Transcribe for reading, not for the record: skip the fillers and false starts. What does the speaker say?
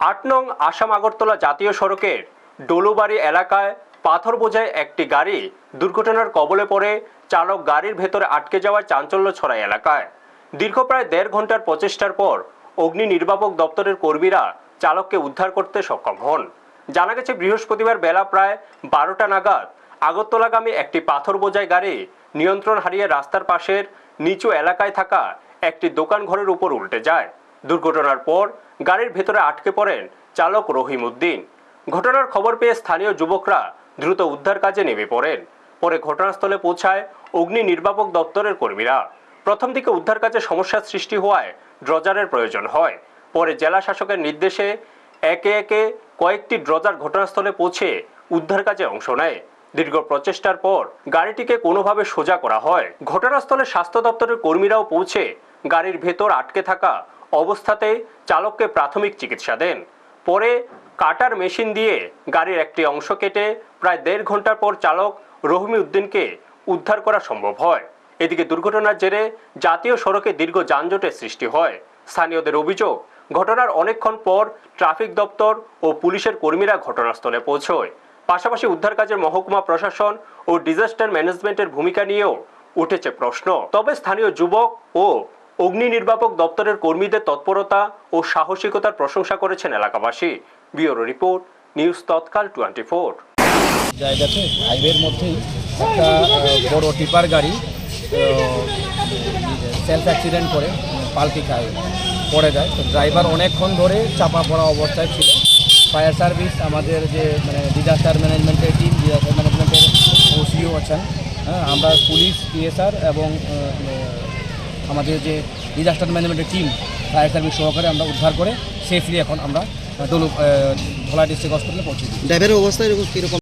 8 নং আসাম আগরতলা জাতীয় সড়কের ডলুবাড়ি এলাকায় পাথর বোঝাই একটি গাড়ি দুর্ঘটনার কবলে পড়ে চালক গাড়ির ভেতরে আটকে যাওয়ায় চাঞ্চল্য ছড়ায় এলাকায়। দীর্ঘ প্রায় 1.5 ঘন্টার প্রচেষ্টার পর অগ্নি নির্বাপক দপ্তরের কর্মীরা চালককে উদ্ধার করতে সক্ষম হন। জানা গেছে, বৃহস্পতিবার বেলা প্রায় 12টা নাগাদ আগরতলাগামী একটি পাথর বোঝাই গাড়ি নিয়ন্ত্রণ হারিয়ে রাস্তার পাশের নিচু এলাকায় থাকা একটি দোকান ঘরের উপর উল্টে যায়। দুর্ঘটনার পর গাড়ির ভেতরে আটকে পড়েন চালক রহিম উদ্দিন। ঘটনার খবর পেয়ে স্থানীয় যুবকরা দ্রুত উদ্ধার কাজে নেমে পড়েন। পরে ঘটনাস্থলে পৌঁছায় অগ্নি নির্বাপক দপ্তরের কর্মীরা। প্রথম দিকে উদ্ধার কাজে সমস্যার সৃষ্টি হওয়ায় ড্রজারের প্রয়োজন হয়। পরে জেলা শাসকের নির্দেশে একে একে কয়েকটি ড্রজার ঘটনাস্থলে পৌঁছে উদ্ধার কাজে অংশ নেয়। দীর্ঘ প্রচেষ্টার পর গাড়িটিকে কোনোভাবে সোজা করা হয়। ঘটনাস্থলে স্বাস্থ্য দপ্তরের কর্মীরাও পৌঁছে গাড়ির ভেতর আটকে থাকা অবস্থাতে চালককে প্রাথমিক চিকিৎসা দেন। পরে কাটার মেশিন দিয়ে গাড়ির একটি অংশ কেটে প্রায় 1.5 ঘন্টার পর চালক রহিম উদ্দিনকে উদ্ধার করা সম্ভব হয়। এদিকে দুর্ঘটনার জেরে জাতীয় সড়কে দীর্ঘ যানজটের সৃষ্টি হয়। স্থানীয়দের অভিযোগ, ঘটনার অনেকক্ষণ পর ট্রাফিক দপ্তর ও পুলিশের কর্মীরা ঘটনাস্থলে পৌঁছয়। পাশাপাশি উদ্ধার কাজের মহকুমা প্রশাসন ও ডিজাস্টার ম্যানেজমেন্টের ভূমিকা নিয়েও উঠেছে প্রশ্ন। তবে স্থানীয় যুবক ও অগ্নি নির্বাপক দপ্তরের কর্মীদের তৎপরতা ও সাহসিকতার প্রশংসা করেছেন এলাকাবাসী। ব্যুরো রিপোর্ট, নিউজ তৎকাল 24। জায়গাতে হাইওয়ের মধ্যেই একটা বড় টিপার গাড়ি সেলফ অ্যাক্সিডেন্ট করে পাল্টি খায় পড়ে যায়। তো ড্রাইভার অনেকক্ষণ ধরে চাপা পড়া অবস্থায় ছিল। ফায়ার সার্ভিস, আমাদের যে ডিজাস্টার ম্যানেজমেন্টের টিম, ডিজাস্টার ম্যানেজমেন্টের ওসিও আছেন, আমরা পুলিশ, পিএসআর এবং আমাদের যে ডিজাস্টার ম্যানেজমেন্টের টিম, ফায়ার সার্ভিস সহকারে আমরা উদ্ধার করে সেফলি এখন আমরা ধলাই ডিস্ট্রিক্ট হসপিটালে পৌঁছে দিই। ড্রাইভারের অবস্থা এরকম কীরকম?